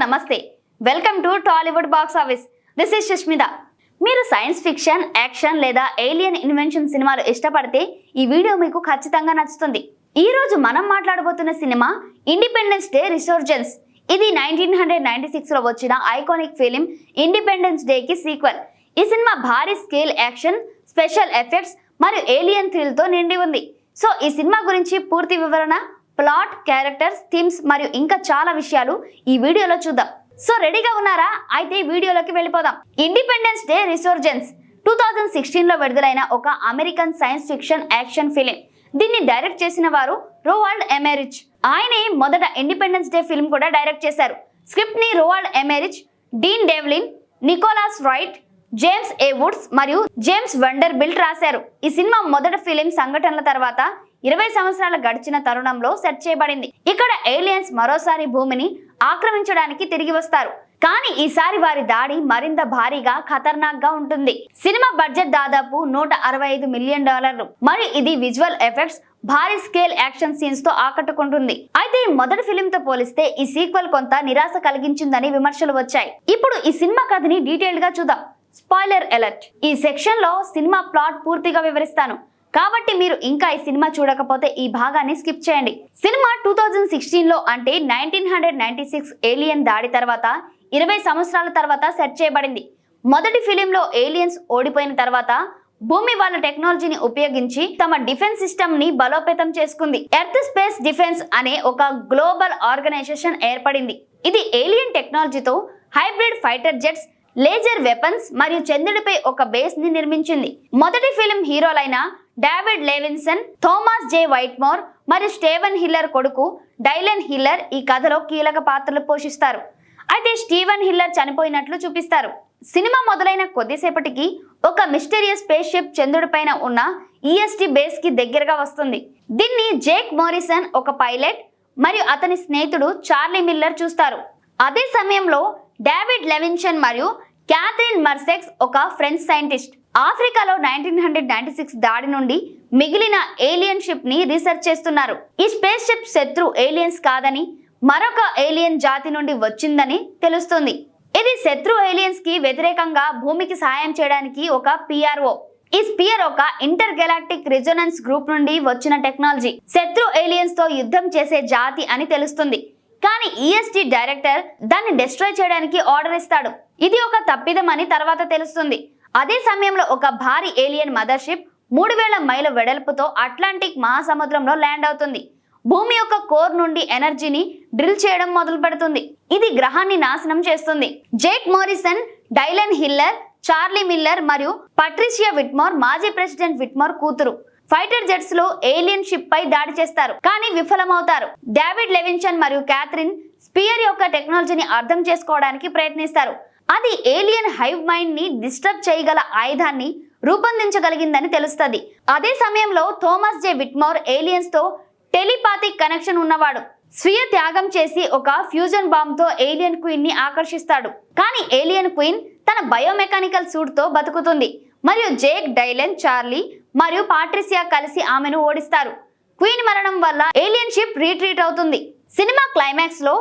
నమస్తే welcome to Tollywood box office. This is Sushmita. మీరు science fiction, action లేదా ఏలియన్ ఇన్వెన్షన్ సినిమాలు ఇష్టపడితే ఈ వీడియో మీకు ఖచ్చితంగా నచ్చుతుంది. ఈ రోజు మనం మాట్లాడబోతున్న సినిమా ఇండిపెండెన్స్ డే రిసర్జెన్స్. ఇది 1996 లో వచ్చిన ఐకానిక్ ఫిలిం ఇండిపెండెన్స్ డే కి సీక్వెల్. ఈ సినిమా భారీ స్కేల్ యాక్షన్, స్పెషల్ ఎఫెక్ట్స్ మరియు ఏలియన్ థ్రిల్ తో నిండి ఉంది. సో ఈ సినిమా గురించి పూర్తి వివరణ, ప్లాట్, క్యారెక్టర్స్, థీమ్స్ మరియు ఇంకా చాలా విషయాలు ఈ వీడియోలో చూద్దాం. సో రెడీగా ఉన్నారా? అయితే వీడియోలోకి వెళ్ళిపోదాం. ఇండిపెండెన్స్ డే రిసర్జెన్స్ 2016 లో విడుదలైన ఒక American science fiction action film. దీన్ని డైరెక్ట్ చేసిన వారు రోవాల్డ్ ఎమెరిచ్. ఆయనే మొదట ఇండిపెండెన్స్ డే ఫిల్మ్ కూడా డైరెక్ట్ చేశారు. స్క్రిప్ట్ ని రోవాల్డ్ ఎమెరిచ్, డీన్ డెవ్లిన్, నికోలాస్ రైట్, జేమ్స్ ఏ వుడ్స్ మరియు జేమ్స్ వండర్బిల్ట్ రాశారు. ఈ సినిమా మొదటి ఫిలిం సంఘటనల తర్వాత 20 సంవత్సరాలు గడిచిన తరుణంలో సెట్ చేయబడింది. ఇక్కడ ఏలియన్స్ మరోసారి భూమిని ఆక్రమించడానికి తిరిగి వస్తారు. కానీ ఈసారి వారి దాడి మరింత భారీగా, ఖతర్నాక్ గా ఉంటుంది. సినిమా బడ్జెట్ దాదాపు $165 మిలియన్. మరి ఇది విజువల్ ఎఫెక్ట్స్, భారీ స్కేల్ యాక్షన్ సీన్స్ తో ఆకట్టుకుంటుంది. అయితే ఈ మొదటి ఫిలిం తో పోలిస్తే ఈ సీక్వెల్ కొంత నిరాశ కలిగించిందని విమర్శలు వచ్చాయి. ఇప్పుడు ఈ సినిమా కథని డీటెయిల్ గా చూద్దాం. Spoiler alert. ఈ సెక్షన్ లో సినిమా ప్లాట్ పూర్తిగా వివరిస్తాను, కాబట్టి మీరు ఇంకా ఈ సినిమా చూడకపోతే ఈ భాగాన్ని స్కిప్ చేయండి. సినిమా 2016 లో అంటే 1996 ఏలియన్ దాడి తర్వాత 20 సంవత్సరాల తర్వాత సెట్ చేయబడింది. మొదటి ఫిలింలో ఏలియన్స్ ఓడిపోయిన తర్వాత భూమి వాళ్ళ టెక్నాలజీని ఉపయోగించి తమ డిఫెన్స్ సిస్టమ్ ని బలోపేతం చేసుకుంది. ఎర్త్ స్పేస్ డిఫెన్స్ అనే ఒక గ్లోబల్ ఆర్గనైజేషన్ ఏర్పడింది. ఇది ఏలియన్ టెక్నాలజీతో hybrid fighter jets, laser weapons మరియు చంద్రుడిపై ఒక బేస్ ని నిర్మించింది. మొదటి ఫిలిం హీరోలైన డేవిడ్ లెవిన్సన్, థామస్ జే వైట్మోర్ మరియు స్టీవెన్ హిల్లర్ కొడుకు డైలెన్ హిల్లర్ ఈ కథలో కీలక పాత్రలు పోషిస్తారు. అయితే స్టీవెన్ హిల్లర్ చనిపోయినట్లు చూపిస్తారు. సినిమా మొదలైన కొద్దిసేపటికి ఒక మిస్టీరియస్ స్పేస్ షిప్ చంద్రుడిపైన ఉన్న ఈఎస్టీ బేస్ కి దగ్గరగా వస్తుంది. దీన్ని జేక్ మోరిసన్, ఒక పైలట్, మరియు అతని స్నేహితుడు చార్లీ మిల్లర్ చూస్తారు. అదే సమయంలో డేవిడ్ లెవిన్సన్ మరియు క్యాథరిన్ మర్సెక్స్, ఒక ఫ్రెంచ్ సైంటిస్ట్, ఆఫ్రికాలో 1996 దాడి నుండి మిగిలిన ఏలియన్ షిప్ ని రీసెర్చ్ చేస్తున్నారు. ఈ స్పేస్ షిప్ శత్రు ఏలియన్స్ కాదని, మరొక ఏలియన్ జాతి నుండి వచ్చిందని తెలుస్తుంది. ఇది శత్రు ఏలియన్స్ కి వ్యతిరేకంగా భూమికి సహాయం చేయడానికి ఒక పిఆర్ఓ. ఈ స్పియర్ ఒక ఇంటర్ గెలాక్టిక్ రెజొనెన్స్ గ్రూప్ నుండి వచ్చిన టెక్నాలజీ. శత్రు ఏలియన్స్ తో యుద్ధం చేసే జాతి అని తెలుస్తుంది. కానీ ఈఎస్టీ డైరెక్టర్ దాన్ని డిస్ట్రాయ్ చేయడానికి ఆర్డర్ ఇస్తాడు. ఇది ఒక తప్పిదం అని తర్వాత తెలుస్తుంది. అదే సమయంలో ఒక భారీ ఏలియన్ మదర్షిప్ 3000 మైళ్ళ వెడల్పుతో అట్లాంటిక్ మహాసముద్రంలో ల్యాండ్ అవుతుంది. భూమి యొక్క కోర్ నుండి ఎనర్జీని డ్రిల్ చేయడం మొదలు పెడుతుంది. ఇది గ్రహాన్ని నాశనం చేస్తుంది. Jake Morrison, Dylan Hiller, Charlie Miller మరియు పట్రిషియా విట్మోర్, మాజీ ప్రెసిడెంట్ విట్మోర్ కూతురు, ఫైటర్ జెట్స్ లో ఏలియన్ షిప్ పై దాడి చేస్తారు, కానీ విఫలమవుతారు. డేవిడ్ లెవిన్సన్ మరియు క్యాథరిన్ స్పియర్ యొక్క టెక్నాలజీని అర్థం చేసుకోవడానికి ప్రయత్నిస్తారు. అది ఏలియన్ హైవ్ మైండ్ ని డిస్టర్బ్ చేయగల ఆయుధాన్ని రూపొందించగలిగిందని తెలుస్తుంది. అదే సమయంలో థామస్ జే విట్మోర్ ఏలియన్స్ తో టెలిపాథిక్ కనెక్షన్ ఉన్నవాడు. స్వీయ త్యాగం చేసి ఒక ఫ్యూజన్ బాంబ్ తో ఏలియన్ క్వీన్ ని ఆకర్షిస్తాడు. కానీ ఏలియన్ క్వీన్ తన బయోమెకానికల్ సూట్ తో బతుకుతుంది మరియు జేక్, డైలెన్, చార్లీ మరియు పాట్రిసియా కలిసి ఆమెను ఓడిస్తారు. క్వీన్ మరణం వల్ల ఏలియన్ షిప్ రీట్రీట్ అవుతుంది. సినిమా క్లైమాక్స్ లో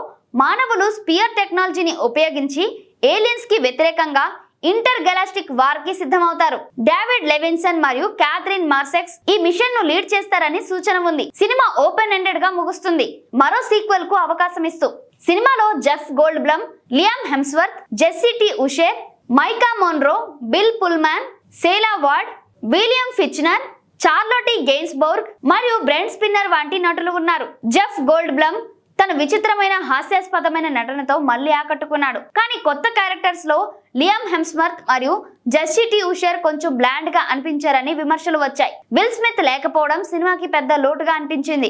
మానవులు స్పియర్ టెక్నాలజీని ఉపయోగించి ఏలియన్స్ కి వ్యతిరేకంగా ఇంటర్ గెలాస్టిక్ వార్ కి సిద్ధమవుతారు. డేవిడ్ లెవిన్సన్ మరియు క్యాథరిన్ మార్సెక్స్ ఈ మిషన్ ను లీడ్ చేస్తారని సూచన ఉంది. సినిమా ఓపెన్ ఎండెడ్ గా ముగుస్తుంది, మరో సీక్వెల్ కు అవకాశం ఇస్తూ. సినిమాలో Jeff Goldblum, Liam Hemsworth, Jessie T Usher, Maika Monroe, Bill Pullman, Sela Ward, William Fichtner, Charlotte Gainsbourg మరియు బ్రెంట్ స్పిన్నర్ వంటి నటులు ఉన్నారు. జెఫ్ గోల్డ్బ్లమ్ తన విచిత్రమైన హాస్యాస్పదమైన నటనతో మళ్ళీ ఆకట్టుకున్నాడు. కానీ కొత్త క్యారెక్టర్స్ లో లియామ్ హెమ్స్వర్త్ మరియు జెస్సీ టీ ఉషేర్ కొంచెం బ్లాండ్ గా అనిపించారని విమర్శలు వచ్చాయి. విల్ స్మిత్ లేకపోవడం సినిమాకి పెద్ద లోటుగా అనిపించింది,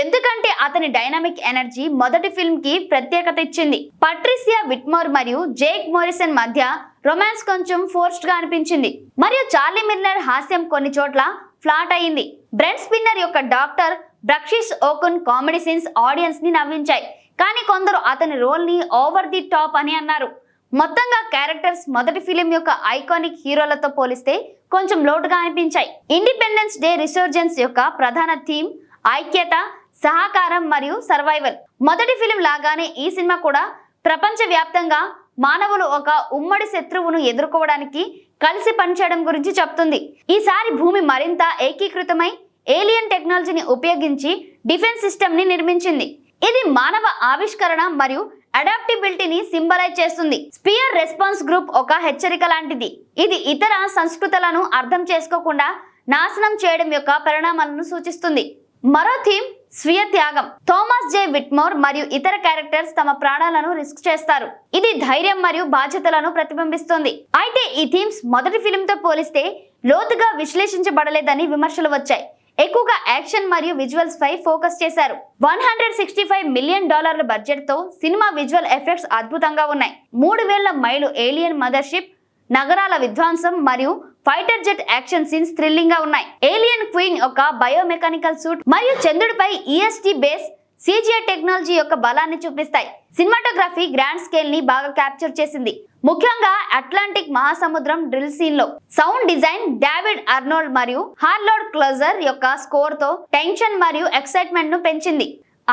ఎందుకంటే అతని డైనమిక్ ఎనర్జీ మొదటి ఫిల్మ్ కి ప్రత్యేకత ఇచ్చింది. పట్రిసియా విట్మోర్ మరియు జేక్ మోరిసన్ మధ్య రొమాన్స్ కొంచెం ఫోర్స్డ్ గా అనిపించింది మరియు చార్లీ మిల్లర్ హాస్యం కొన్ని చోట్ల ఫ్లాట్ అయింది. బ్రెంట్ స్పిన్నర్ యొక్క డాక్టర్ బ్రక్షిష్ ఓకున్ కామెడీ సీన్స్ ఆడియన్స్ ని నవ్వించాయి, కానీ కొందరు అతని రోల్ ని ఓవర్ ది టాప్ అని అన్నారు. మొత్తంగా క్యారెక్టర్స్ మొదటి ఫిలిం యొక్క ఐకానిక్ హీరోలతో పోలిస్తే కొంచెం లోటుగా అనిపించాయి. ఇండిపెండెన్స్ డే రిసర్జెన్స్ యొక్క ప్రధాన థీమ్ ఐక్యత, సహకారం మరియు సర్వైవల్. మొదటి ఫిలిం లాగానే ఈ సినిమా కూడా ప్రపంచవ్యాప్తంగా మానవులు ఒక ఉమ్మడి శత్రువును ఎదుర్కోవడానికి కలిసి పనిచేయడం గురించి చెప్తుంది. ఈసారి భూమి మరింత ఏకీకృతమై ఏలియన్ టెక్నాలజీని ఉపయోగించి డిఫెన్స్ సిస్టమ్ ని నిర్మించింది. ఇది మానవ ఆవిష్కరణ మరియు అడాప్టబిలిటీని సింబలైజ్ చేస్తుంది. స్పియర్ రెస్పాన్స్ గ్రూప్ ఒక హెచ్చరిక లాంటిది. ఇది ఇతర సంస్కృతులను అర్థం చేసుకోకుండా నాశనం చేయడం యొక్క పరిణామాలను సూచిస్తుంది. మరో థీమ్ స్వీయ త్యాగం. థామస్ జే విట్మోర్ మరియు ఇతర క్యారెక్టర్స్ తమ ప్రాణాలను రిస్క్ చేస్తారు. ఇది ధైర్యం మరియు బాధ్యతలను ప్రతిబింబిస్తుంది. అయితే ఈ థీమ్స్ మొదటి ఫిల్మ్ తో పోలిస్తే లోతుగా విశ్లేషించబడలేదని విమర్శలు వచ్చాయి. ఎక్కువగా యాక్షన్ మరియు విజువల్స్ పై ఫోకస్ చేశారు. $165 మిలియన్ బడ్జెట్ తో సినిమా విజువల్ ఎఫెక్ట్స్ అద్భుతంగా ఉన్నాయి. 3000 మైలు ఏలియన్ మదర్షిప్, నగరాల విధ్వంసం మరియు fighter jet action scenes thrilling గా ఉన్నాయి. ఏలియన్ క్వీన్ యొక్క బయోమెకానికల్ సూట్ మరియు చంద్రుడిపై EST బేస్ CGI టెక్నాలజీ యొక్క బలాన్ని చూపిస్తాయి. సినిమాటోగ్రఫీ గ్రాండ్ స్కేల్ ని బాగా క్యాప్చర్ చేసింది, ముఖ్యంగా అట్లాంటిక్ మహాసముద్రం డ్రిల్ సీన్ లో. సౌండ్ డిజైన్ డేవిడ్ అర్నోల్డ్ మరియు హార్లార్డ్ క్లోజర్ యొక్క స్కోర్ తో టెన్షన్ మరియు ఎక్సైట్మెంట్ ను పెంచింది.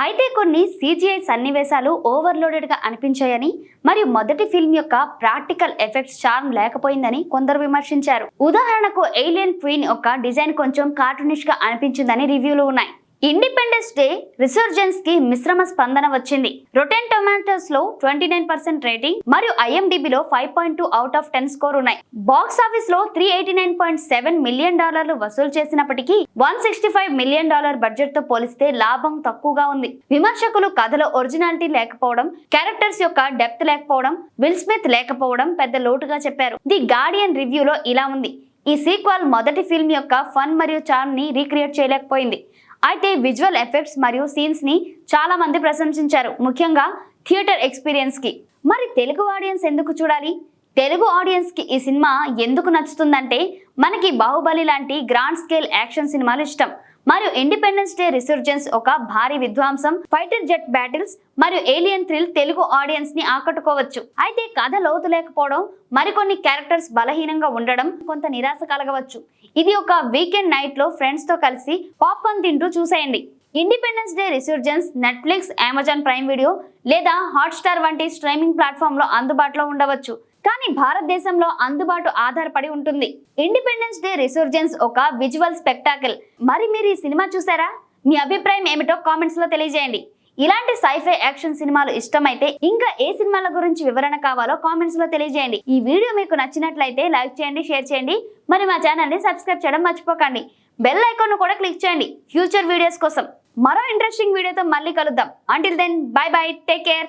అయితే కొన్ని CGI సన్నివేశాలు ఓవర్లోడెడ్ గా అనిపించాయని మరియు మొదటి ఫిల్మ్ యొక్క ప్రాక్టికల్ ఎఫెక్ట్స్ చార్మ్ లేకపోయిందని కొందరు విమర్శించారు. ఉదాహరణకు ఏలియన్ క్వీన్ యొక్క డిజైన్ కొంచెం కార్టూనిష్ గా అనిపించిందని రివ్యూలు ఉన్నాయి. ఇండిపెండెన్స్ డే రిసర్జెన్స్ కి మిశ్రమ స్పందన వచ్చింది. రొటెన్ టొమాటోస్ లో 29% రేటింగ్ మరియు IMDb లో 5.2 అవుట్ ఆఫ్ 10 స్కోర్ ఉన్నాయి. బాక్స్ ఆఫీస్ లో $389.7 మిలియన్ వసూలు చేసినప్పటికీ $165 మిలియన్ బడ్జెట్ తో పోలిస్తే లాభం తక్కువగా ఉంది. విమర్శకులు కథలో ఒరిజినాలిటీ లేకపోవడం, క్యారెక్టర్స్ యొక్క డెప్త్ లేకపోవడం, విల్ స్మిత్ లేకపోవడం పెద్ద లోటుగా చెప్పారు. ది గార్డియన్ రివ్యూలో ఇలా ఉంది: ఈ సీక్వెల్ మొదటి ఫిల్మ్ యొక్క ఫన్ మరియు చార్మ్ ని రీక్రియేట్ చేయలేకపోయింది. అయితే విజువల్ ఎఫెక్ట్స్ మరియు సీన్స్ ని చాలా మంది ప్రశంసించారు, ముఖ్యంగా థియేటర్ ఎక్స్పీరియన్స్ కి. మరి తెలుగు ఆడియన్స్ ఎందుకు చూడాలి? తెలుగు ఆడియన్స్ కి ఈ సినిమా ఎందుకు నచ్చుతుందంటే, మనకి బాహుబలి లాంటి గ్రాండ్ స్కేల్ యాక్షన్ సినిమాలు ఇష్టం మరియు ఇండిపెండెన్స్ డే రిసర్జెన్స్ ఒక భారీ విధ్వంసం, ఫైటర్ జెట్ బ్యాటిల్స్ మరియు ఏలియన్ థ్రిల్ తెలుగు ఆడియన్స్ ని ఆకట్టుకోవచ్చు. అయితే కథ లోతు లేకపోవడం, మరికొన్ని క్యారెక్టర్స్ బలహీనంగా ఉండడం కొంత నిరాశ కలగవచ్చు. ఇది ఒక వీకెండ్ నైట్ లో ఫ్రెండ్స్ తో కలిసి పాప్కార్న్ తింటూ చూసేయండి. Independence day resurgence Netflix, Amazon prime video లేదా హాట్స్టార్ వంటి స్ట్రీమింగ్ ప్లాట్ఫామ్ లో అందుబాటులో ఉండవచ్చు, కానీ భారతదేశంలో అందుబాటు ఆధారపడి ఉంటుంది. ఇండిపెండెన్స్ డే రిసర్జెన్స్ ఒక విజువల్ స్పెక్టాకిల్. మరి మీరు ఈ సినిమా చూసారా? మీ అభిప్రాయం ఏమిటో కామెంట్స్ లో తెలియజేయండి. ఇలాంటి సైఫై యాక్షన్ సినిమాలు ఇష్టమైతే ఇంకా ఏ సినిమాల గురించి వివరణ కావాలో కామెంట్స్ లో తెలియజేయండి. ఈ వీడియో మీకు నచ్చినట్లయితే లైక్ చేయండి, షేర్ చేయండి, మరి మా ఛానల్ ని సబ్స్క్రైబ్ చేయడం మర్చిపోకండి. బెల్ ఐకాన్ కూడా క్లిక్ చేయండి ఫ్యూచర్ వీడియోస్ కోసం. మరో ఇంట్రెస్టింగ్ వీడియోతో మళ్ళీ కలుద్దాం. Until then bye bye, take care.